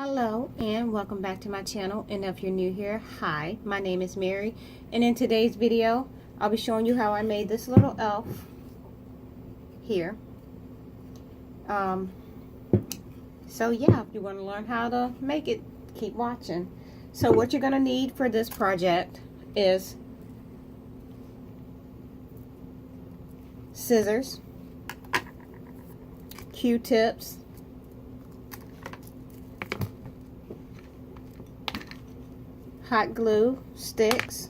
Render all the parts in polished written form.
Hello and welcome back to my channel, and if you're new here, hi, my name is Mary, and in today's video I'll be showing you how I made this little elf here. So yeah, if you want to learn how to make it, keep watching. So what you're going to need for this project is scissors, Q-tips, hot glue sticks,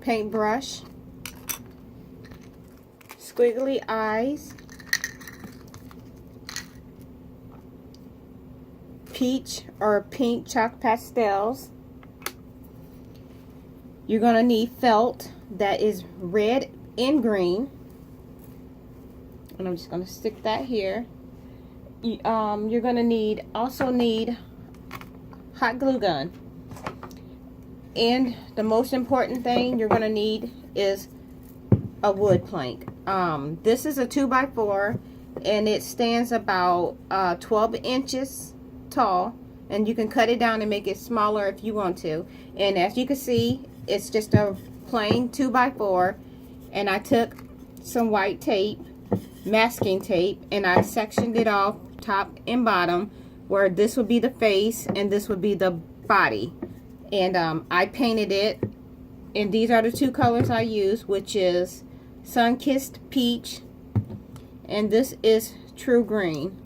paintbrush, squiggly eyes, peach or pink chalk pastels. You're going to need felt that is red and green, and I'm just going to stick that here. You're going to also need hot glue gun, and the most important thing you're going to need is a wood plank. This is a 2x4 and it stands about 12 inches tall, and you can cut it down and make it smaller if you want to. And as you can see, it's just a plain 2x4, and I took some white tape, masking tape, and I sectioned it off top and bottom, where this would be the face and this would be the body. And I painted it, and these are the two colors I use, which is Sun-Kissed Peach and this is True Green.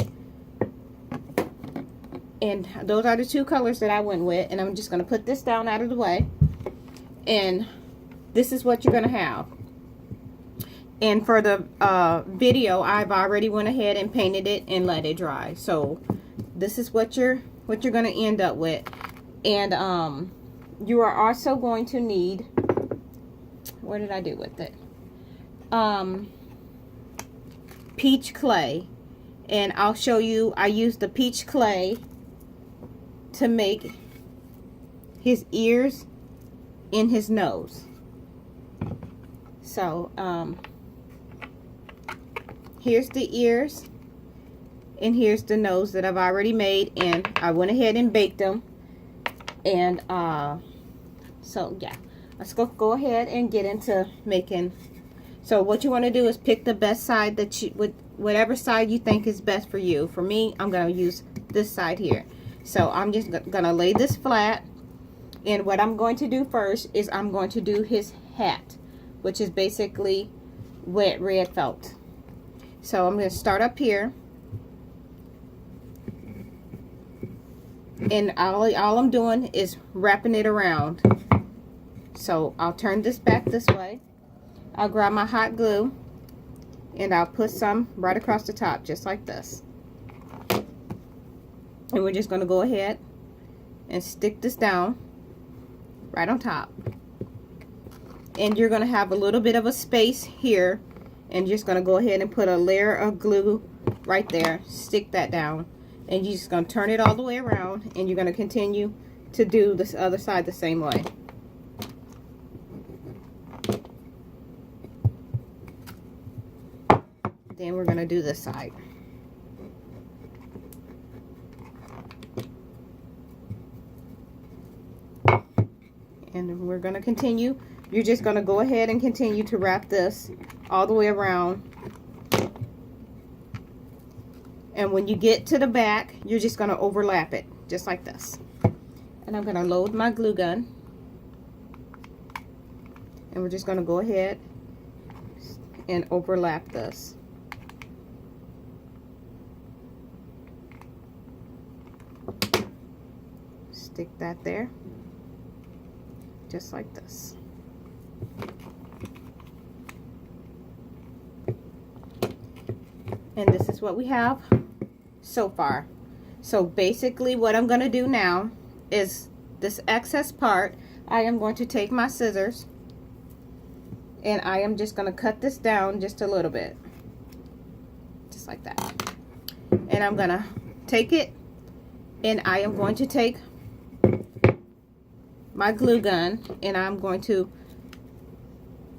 And those are the two colors that I went with, and I'm just going to put this down out of the way. And this is what you're going to have. And for the video, I've already went ahead and painted it and let it dry. So this is what you're going to end up with. And you are also going to need, what did I do with it? Peach clay. And I'll show you, I used the peach clay to make his ears and his nose. So here's the ears and here's the nose that I've already made, and I went ahead and baked them. And so yeah, let's go ahead and get into making. So what you want to do is pick the best side that whatever side you think is best for you. For me, I'm going to use this side here. So I'm just going to lay this flat, and what I'm going to do first is I'm going to do his hat, which is basically wet red felt. So I'm going to start up here, and all I'm doing is wrapping it around. So I'll turn this back this way. I'll grab my hot glue and I'll put some right across the top, just like this. And we're just going to go ahead and stick this down right on top. And you're going to have a little bit of a space here, and you're just going to go ahead and put a layer of glue right there, stick that down, and you're just going to turn it all the way around, and you're going to continue to do this other side the same way. Then we're going to do this side. And we're going to continue. You're just going to go ahead and continue to wrap this all the way around. And when you get to the back, you're just going to overlap it, just like this. And I'm going to load my glue gun. And we're just going to go ahead and overlap this. Stick that there, just like this. And this is what we have so far. So basically what I'm going to do now is this excess part, I am going to take my scissors and I am just going to cut this down just a little bit, just like that. And I'm going to take it, and I am going to take my glue gun and I'm going to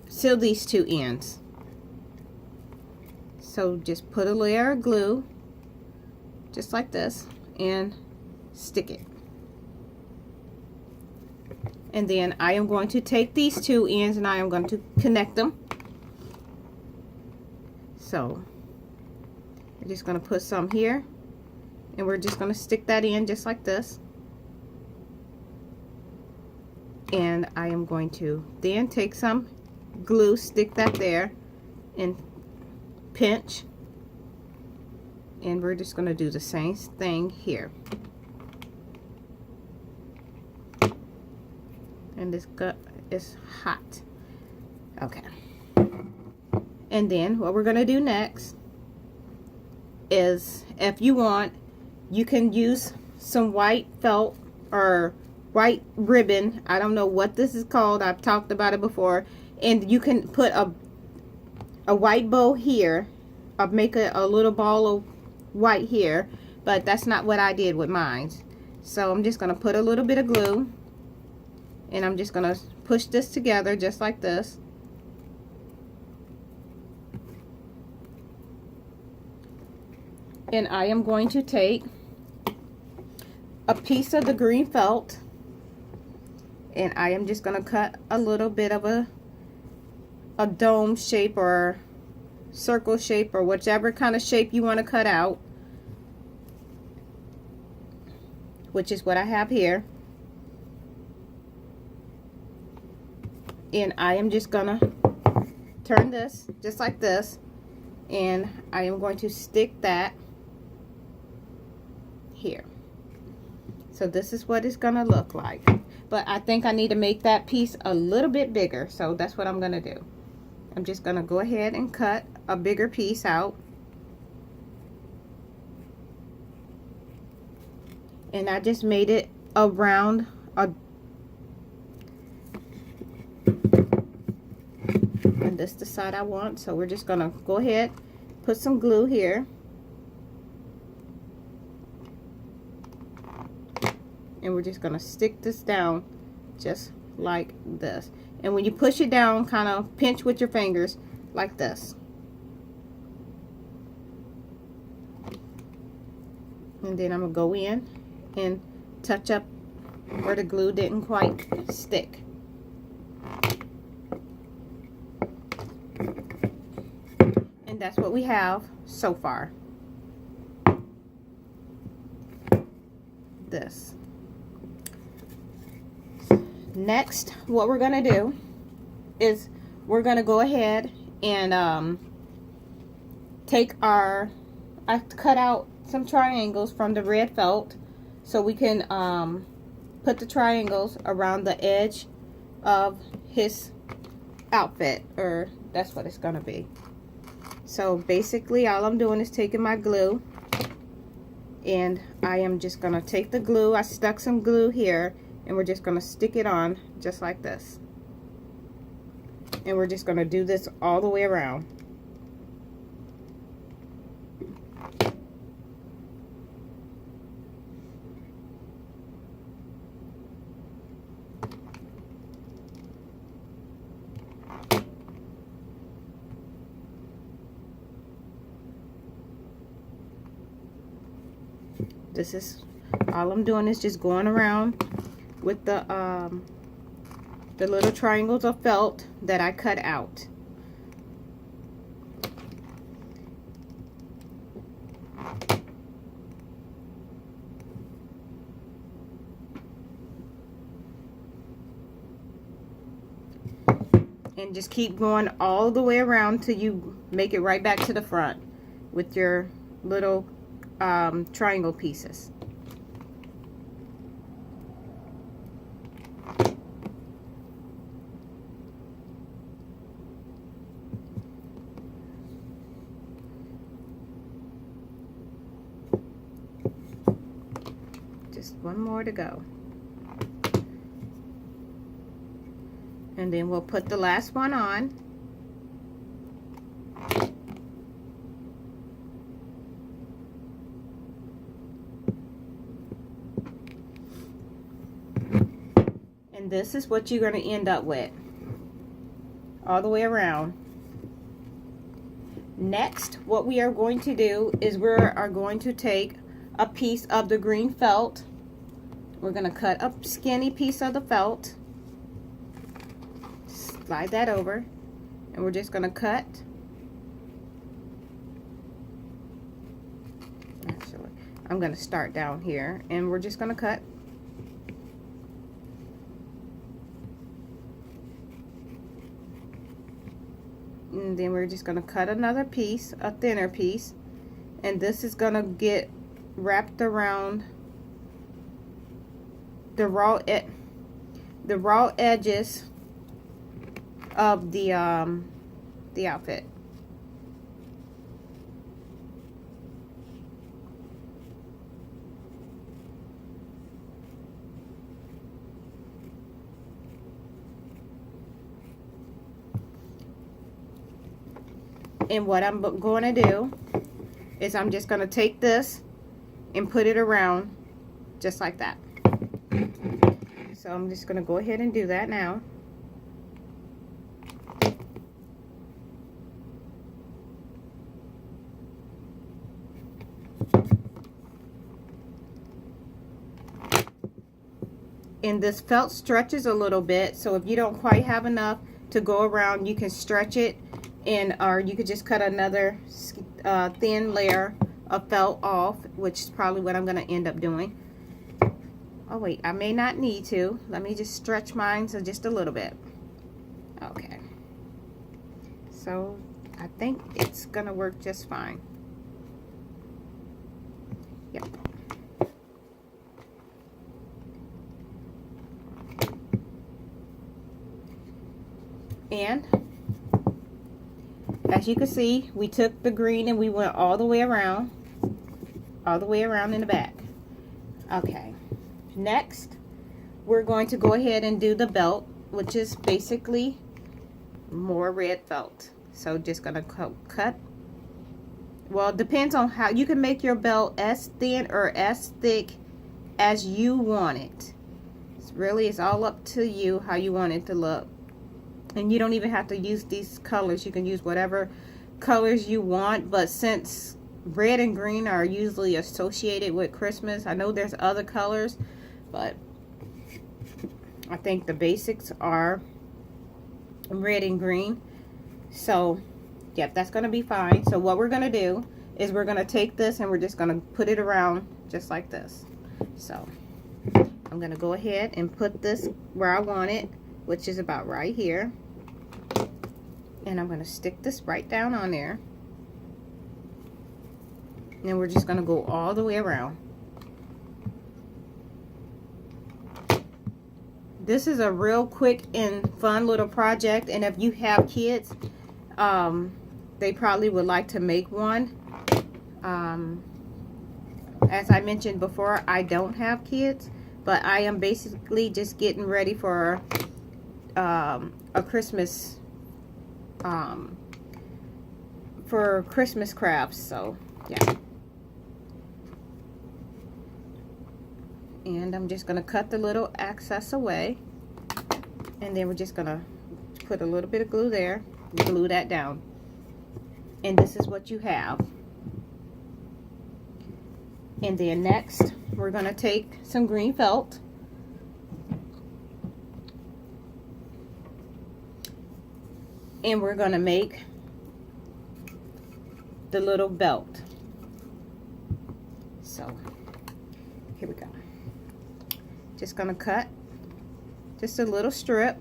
seal these two ends. So just put a layer of glue just like this, and stick it. And then I am going to take these two ends and I am going to connect them. So we're just going to put some here, and we're just going to stick that in just like this. And I am going to then take some glue, stick that there, and pinch. And we're just going to do the same thing here. And this gut is hot. Okay. And then what we're going to do next is, if you want, you can use some white felt or white ribbon. I don't know what this is called. I've talked about it before. And you can put a white bow here. I'll make a little ball of white here, but that's not what I did with mine. So I'm just going to put a little bit of glue, and I'm just going to push this together just like this. And I am going to take a piece of the green felt, and I am just going to cut a little bit of a dome shape or circle shape or whichever kind of shape you want to cut out, which is what I have here. And I am just gonna turn this just like this, and I am going to stick that here. So this is what it's gonna look like, but I think I need to make that piece a little bit bigger, so that's what I'm gonna do. I'm just gonna go ahead and cut a bigger piece out, and I just made it around and this is the side I want. So we're just gonna go ahead, put some glue here, and we're just gonna stick this down just like this. And when you push it down, kind of pinch with your fingers like this. And then I'm gonna go in and touch up where the glue didn't quite stick. And that's what we have so far. This. Next, what we're gonna do is we're gonna go ahead and take I cut out some triangles from the red felt, so we can put the triangles around the edge of his outfit, or that's what it's gonna be. So basically all I'm doing is taking my glue, and I am just gonna take the glue. I stuck some glue here, and we're just gonna stick it on just like this, and we're just gonna do this all the way around. This is all I'm doing, is just going around with the little triangles of felt that I cut out. And just keep going all the way around till you make it right back to the front with your little triangle pieces. Just one more to go. And then we'll put the last one on. And this is what you're going to end up with all the way around. Next, what we are going to do is we are going to take a piece of the green felt. We're going to cut a skinny piece of the felt. Slide that over. And we're just going to cut. Actually, I'm going to start down here. And we're just going to cut. And then we're just going to cut another piece, a thinner piece. And this is going to get wrapped around the raw edges of the outfit. And what I'm going to do is I'm just going to take this and put it around just like that. So I'm just going to go ahead and do that now. And this felt stretches a little bit, so if you don't quite have enough to go around, you can stretch it, and or you could just cut another thin layer of felt off, which is probably what I'm going to end up doing. Oh wait, I may not need to. Let me just stretch mine so just a little bit. Okay. So I think it's going to work just fine. Yep. And as you can see, we took the green and we went all the way around in the back. Okay, next we're going to go ahead and do the belt, which is basically more red felt. So just gonna cut. Well, it depends on how you can make your belt as thin or as thick as you want it. It's all up to you how you want it to look. And you don't even have to use these colors. You can use whatever colors you want. But since red and green are usually associated with Christmas, I know there's other colors, but I think the basics are red and green. So, yep, that's going to be fine. So what we're going to do is we're going to take this and we're just going to put it around just like this. So, I'm going to go ahead and put this where I want it, which is about right here. And I'm going to stick this right down on there. And we're just going to go all the way around. This is a real quick and fun little project. And if you have kids, they probably would like to make one. As I mentioned before, I don't have kids. But I am basically just getting ready for a Christmas crafts. So yeah, and I'm just gonna cut the little excess away, and then we're just gonna put a little bit of glue there, glue that down, and this is what you have. And then next we're gonna take some green felt, and we're going to make the little belt. So here we go. Just going to cut just a little strip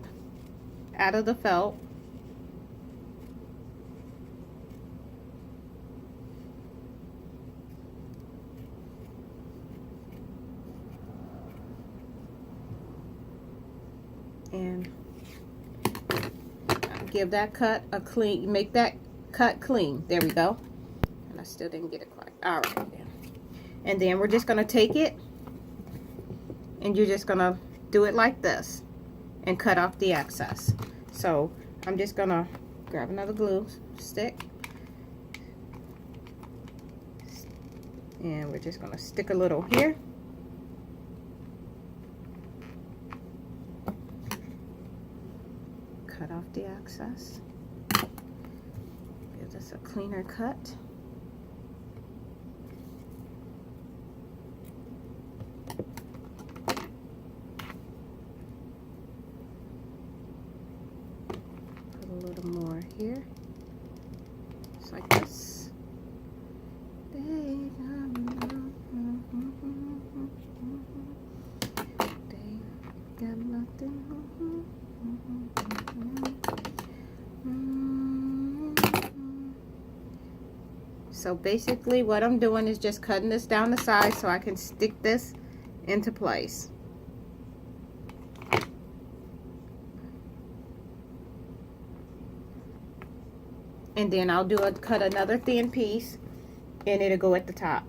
out of the felt. And give that cut a clean, make that cut clean. There we go. And I still didn't get it quite. All right. And then we're just going to take it, and you're just going to do it like this and cut off the excess. So I'm just going to grab another glue stick, and we're just going to stick a little here. Cut off the excess. Give this a cleaner cut. So basically what I'm doing is just cutting this down the side so I can stick this into place. And then I'll cut another thin piece, and it'll go at the top.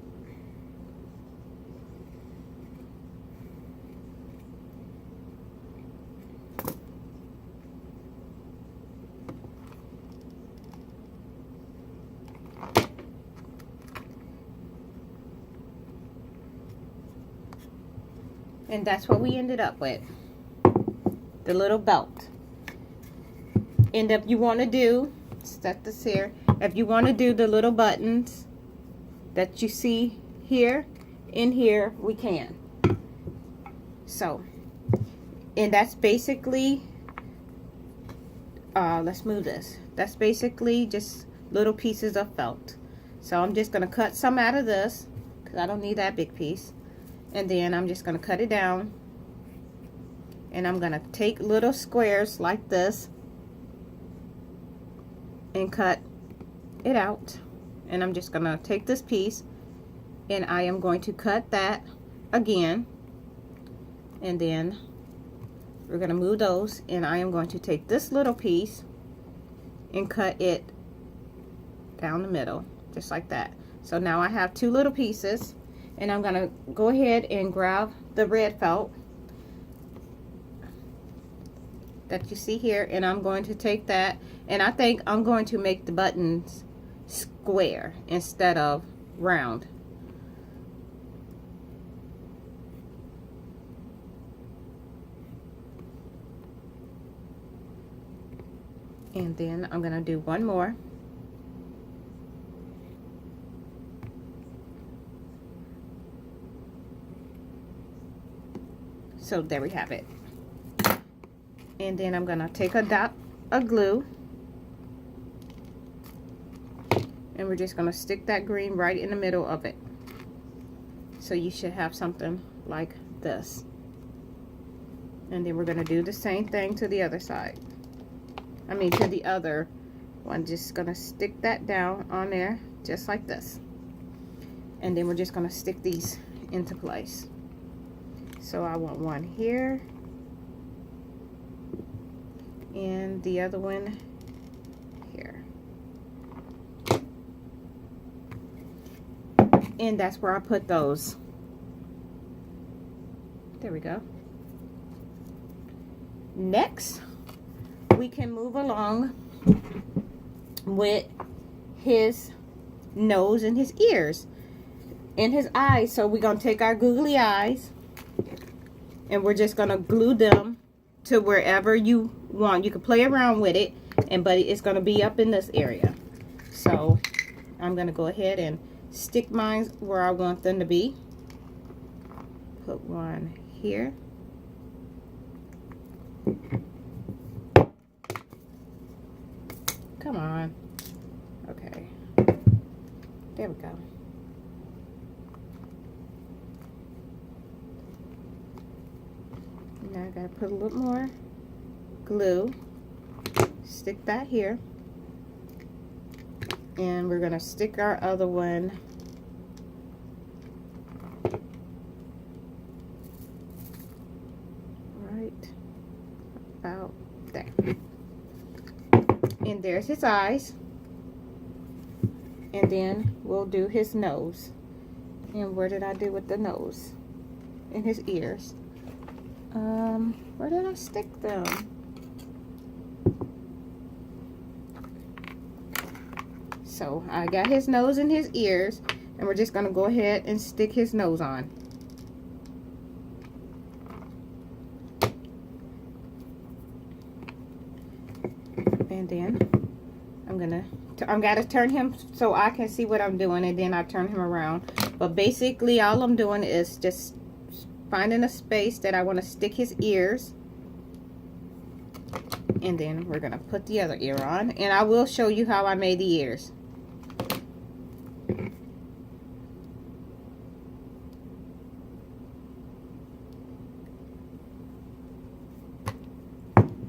And that's what we ended up with, the little belt. And if you want to do, set this here, if you want to do the little buttons that you see here, in here, we can. So, and that's basically, let's move this. That's basically just little pieces of felt. So I'm just going to cut some out of this, because I don't need that big piece. And then I'm just going to cut it down, and I'm going to take little squares like this and cut it out. And I'm just going to take this piece, and I am going to cut that again, and then we're going to move those, and I am going to take this little piece and cut it down the middle, just like that. So now I have two little pieces. And I'm going to go ahead and grab the red felt that you see here, and I'm going to take that, and I think I'm going to make the buttons square instead of round. And then I'm going to do one more. So there we have it. And then I'm going to take a dot of glue, and we're just going to stick that green right in the middle of it. So you should have something like this. And then we're going to do the same thing to the other side. I mean to the other one. Just going to stick that down on there just like this. And then we're just going to stick these into place. So I want one here, and the other one here. And that's where I put those. There we go. Next, we can move along with his nose and his ears and his eyes. So we're going to take our googly eyes, and we're just going to glue them to wherever you want. You can play around with it, but it's going to be up in this area. So I'm going to go ahead and stick mine where I want them to be. Put one here. Come on. Okay. There we go. Now I gotta put a little more glue, stick that here, and we're gonna stick our other one right about there. And there's his eyes, and then we'll do his nose. And where did I do with the nose? And his ears. Where did I stick them? So I got his nose and his ears, and we're just going to go ahead and stick his nose on. And then I'm gotta turn him so I can see what I'm doing, and then I turn him around. But basically all I'm doing is just finding a space that I want to stick his ears, and then we're gonna put the other ear on, and I will show you how I made the ears.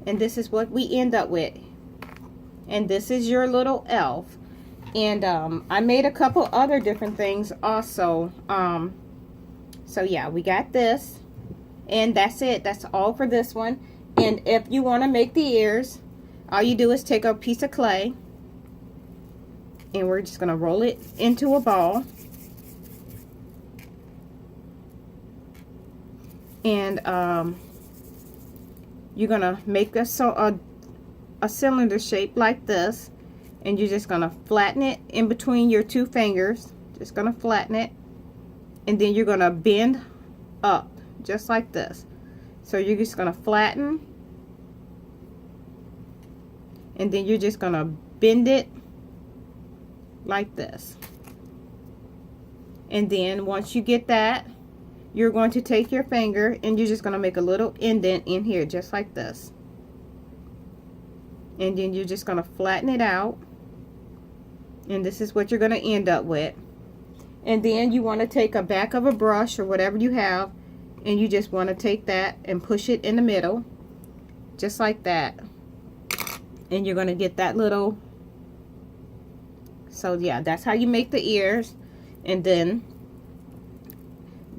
And this is what we end up with. And this is your little elf. And I made a couple other different things also. So yeah, we got this. And that's it. That's all for this one. And if you want to make the ears, all you do is take a piece of clay. And we're just going to roll it into a ball. And you're going to make a cylinder shape like this. And you're just going to flatten it in between your two fingers. Just going to flatten it. And then you're going to bend up just like this. So you're just going to flatten. And then you're just going to bend it like this. And then once you get that, you're going to take your finger and you're just going to make a little indent in here just like this. And then you're just going to flatten it out. And this is what you're going to end up with. And then you want to take a back of a brush or whatever you have, and you just want to take that and push it in the middle just like that. And you're going to get that little, so yeah, that's how you make the ears. And then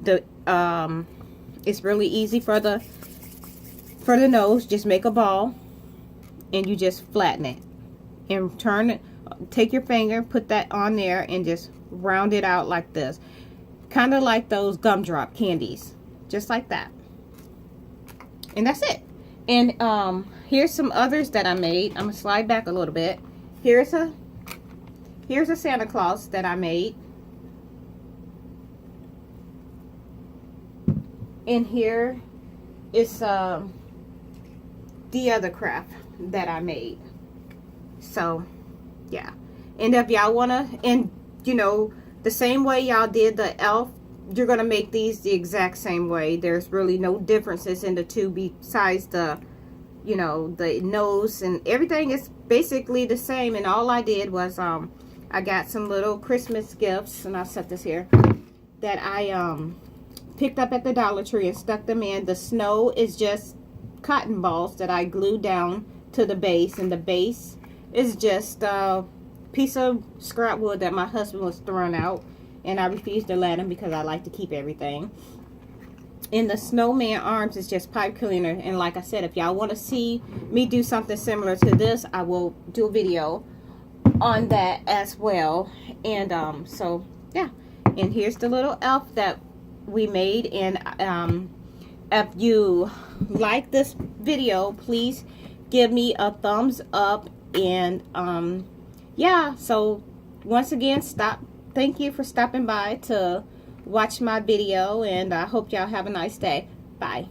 the it's really easy for the nose. Just make a ball and you just flatten it and turn it, take your finger, put that on there and just round it out like this, kind of like those gumdrop candies, just like that. And that's it. And here's some others that I made. I'm gonna slide back a little bit. Here's a Santa Claus that I made. And here is the other craft that I made. So yeah, and if y'all wanna, and you know, the same way y'all did the elf, you're gonna make these the exact same way. There's really no differences in the two besides the, you know, the nose, and everything is basically the same. And all I did was I got some little Christmas gifts, and I'll set this here, that I picked up at the Dollar Tree and stuck them in. The snow is just cotton balls that I glued down to the base, and the base is just a piece of scrap wood that my husband was throwing out, and I refused to let him because I like to keep everything. And the snowman arms is just pipe cleaner. And like I said, if y'all want to see me do something similar to this, I will do a video on that as well. And so yeah, and here's the little elf that we made. And if you like this video, please give me a thumbs up. And yeah, so once again, thank you for stopping by to watch my video, and I hope y'all have a nice day. Bye.